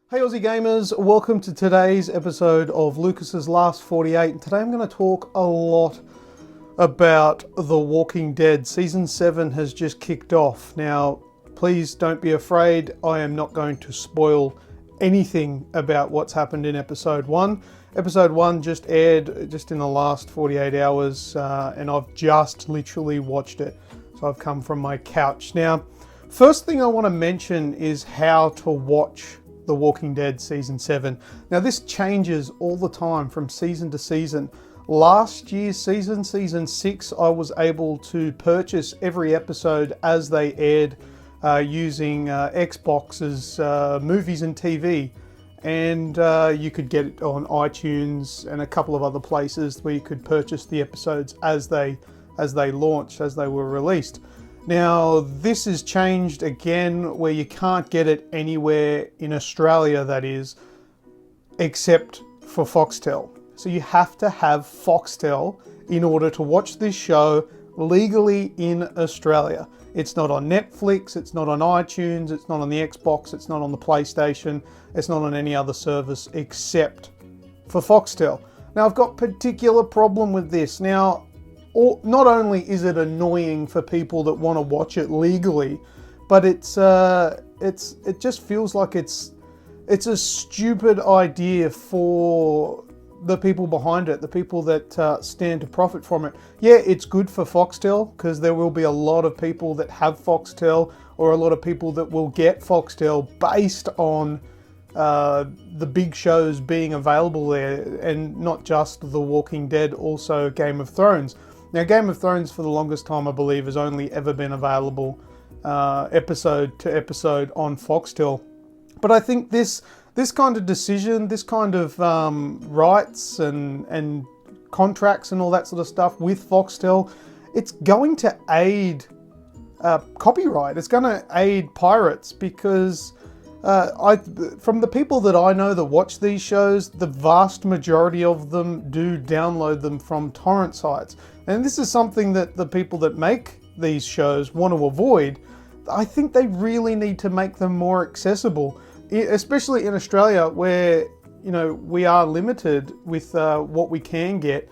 Hey Aussie gamers, welcome to today's episode of Lucas's Last 48. And today I'm going to talk a lot about The Walking Dead. Season 7 has just kicked off. Now, please don't be afraid, I am not going to spoil anything about what's happened in episode 1. Episode 1 just aired just in the last 48 hours and I've just literally watched it. So I've come from my couch. Now, first thing I want to mention is how to watch The Walking Dead Season 7. Now this changes all the time from season to season. Last year's season, Season 6, I was able to purchase every episode as they aired using Xbox's movies and TV. And you could get it on iTunes and a couple of other places where you could purchase the episodes as they launched, as they were released. Now, this has changed again where you can't get it anywhere in Australia, that is, except for Foxtel. So you have to have Foxtel in order to watch this show legally in Australia. It's not on Netflix, it's not on iTunes, it's not on the Xbox, it's not on the PlayStation, it's not on any other service except for Foxtel. Now, I've got a particular problem with this. Now, not only is it annoying for people that want to watch it legally, but it just feels like it's a stupid idea for the people behind it, the people that stand to profit from it. Yeah, it's good for Foxtel because there will be a lot of people that have Foxtel or a lot of people that will get Foxtel based on the big shows being available there, and not just The Walking Dead, also Game of Thrones. Now, Game of Thrones, for the longest time, I believe, has only ever been available episode to episode on Foxtel. But I think this kind of decision, this kind of rights and contracts and all that sort of stuff with Foxtel, it's going to aid copyright. It's going to aid pirates because from the people that I know that watch these shows, the vast majority of them do download them from torrent sites. And this is something that the people that make these shows want to avoid. I think they really need to make them more accessible, especially in Australia where, you know, we are limited with what we can get.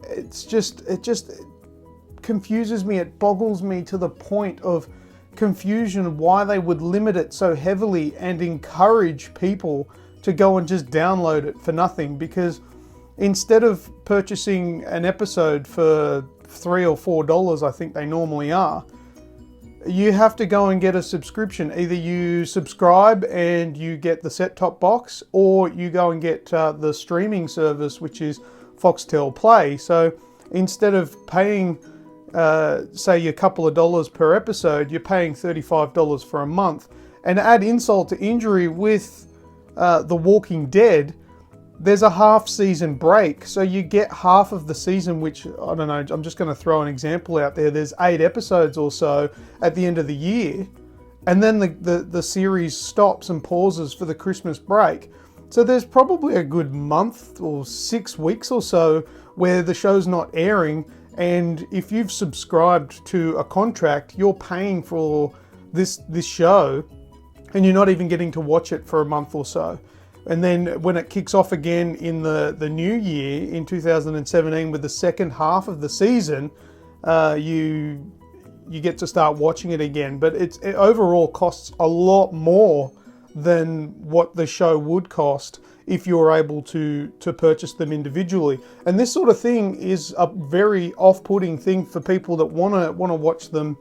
It just confuses me. It boggles me to the point of confusion why they would limit it so heavily and encourage people to go and just download it for nothing, because instead of purchasing an episode for $3 or $4, I think they normally are, you have to go and get a subscription. Either you subscribe and you get the set-top box, or you go and get the streaming service, which is Foxtel Play. So instead of paying say a couple of dollars per episode, you're paying $35 for a month. And add insult to injury with The Walking Dead, there's a half season break. So you get half of the season, which, I don't know, I'm just going to throw an example out there. There's 8 episodes or so at the end of the year. And then the series stops and pauses for the Christmas break. So there's probably a good month or 6 weeks or so where the show's not airing. And if you've subscribed to a contract, you're paying for this show and you're not even getting to watch it for a month or so. And then when it kicks off again in the new year, in 2017, with the second half of the season, you get to start watching it again. But it overall costs a lot more than what the show would cost if you were able to purchase them individually. And this sort of thing is a very off-putting thing for people that want to watch them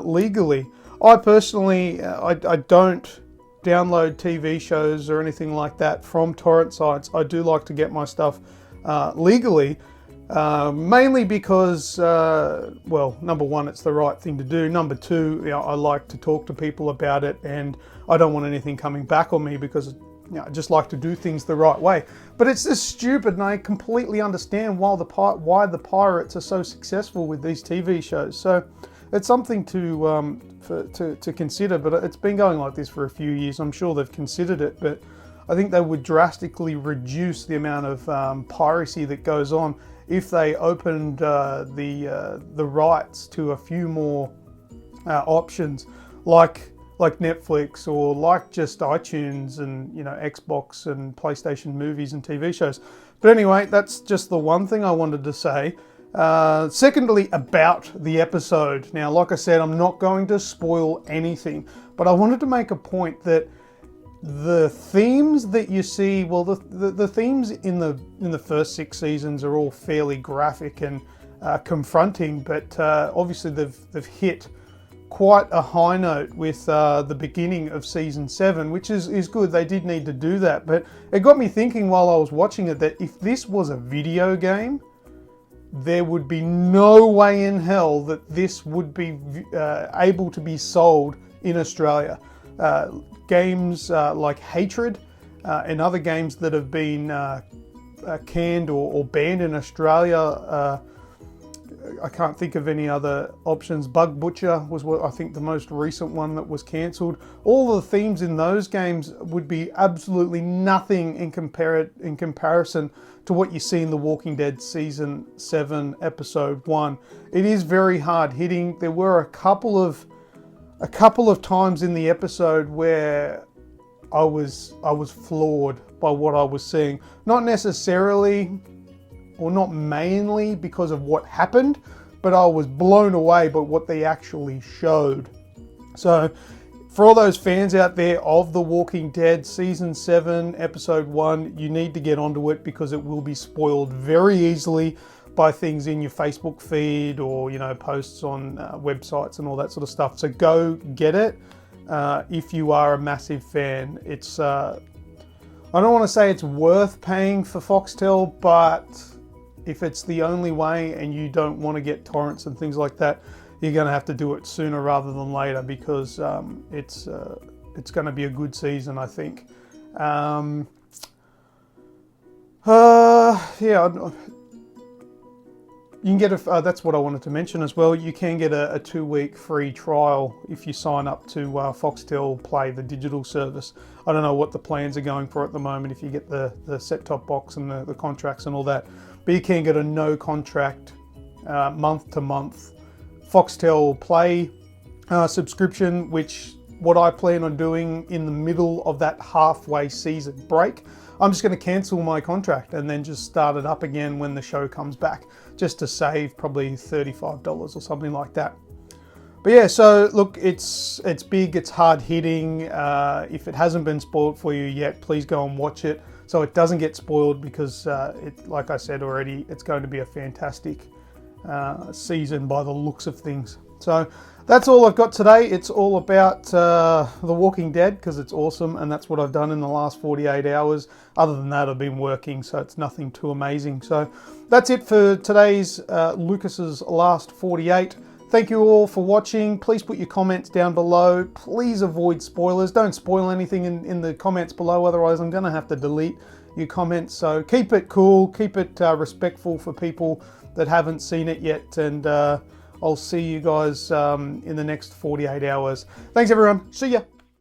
legally. I personally, I don't download TV shows or anything like that from torrent sites. I do like to get my stuff legally, mainly because, well, number one, it's the right thing to do. Number two, you know, I like to talk to people about it, and I don't want anything coming back on me because, you know, I just like to do things the right way. But it's just stupid, and I completely understand why the pirates are so successful with these TV shows. So it's something to consider, but it's been going like this for a few years. I'm sure they've considered it, but I think they would drastically reduce the amount of piracy that goes on if they opened the rights to a few more options, like like Netflix or like just iTunes and, you know, Xbox and PlayStation movies and TV shows. But anyway, that's just the one thing I wanted to say. Secondly, about the episode. Now, like I said, I'm not going to spoil anything, but I wanted to make a point that the themes that you see, well, the themes in the first 6 seasons are all fairly graphic and confronting, but obviously they've hit quite a high note with the beginning of season 7, which is good. They did need to do that, but it got me thinking while I was watching it that if this was a video game, there would be no way in hell that this would be able to be sold in Australia. Games like Hatred and other games that have been canned or banned in Australia, I can't think of any other options. Bug Butcher was what I think the most recent one that was cancelled. All the themes in those games would be absolutely nothing in comparison to what you see in The Walking Dead Season 7, Episode 1. It is very hard hitting. There were a couple of times in the episode where I was floored by what I was seeing. Not necessarily, or not mainly because of what happened, but I was blown away by what they actually showed. So for all those fans out there of The Walking Dead Season 7, Episode 1, you need to get onto it because it will be spoiled very easily by things in your Facebook feed or, you know, posts on websites and all that sort of stuff. So go get it if you are a massive fan. It's I don't want to say it's worth paying for Foxtel, but if it's the only way and you don't want to get torrents and things like that, you're going to have to do it sooner rather than later because it's going to be a good season, I think. Yeah. You can get that's what I wanted to mention as well. You can get a 2-week free trial if you sign up to Foxtel Play, the digital service. I don't know what the plans are going for at the moment if you get the set-top box and the contracts and all that. But you can get a no contract month to month Foxtel Play subscription, which what I plan on doing in the middle of that halfway season break. I'm just going to cancel my contract and then just start it up again when the show comes back, just to save probably $35 or something like that. But yeah, so look, it's big, it's hard hitting. If it hasn't been spoiled for you yet, please go and watch it so it doesn't get spoiled because, like I said already, it's going to be a fantastic season by the looks of things. So that's all I've got today. It's all about The Walking Dead because it's awesome, and that's what I've done in the last 48 hours. Other than that, I've been working, so it's nothing too amazing. So that's it for today's Lucas's Last 48. Thank you all for watching. Please put your comments down below. Please avoid spoilers. Don't spoil anything in the comments below, otherwise I'm going to have to delete your comments. So keep it cool, keep it respectful for people that haven't seen it yet, and I'll see you guys in the next 48 hours. Thanks everyone. See ya.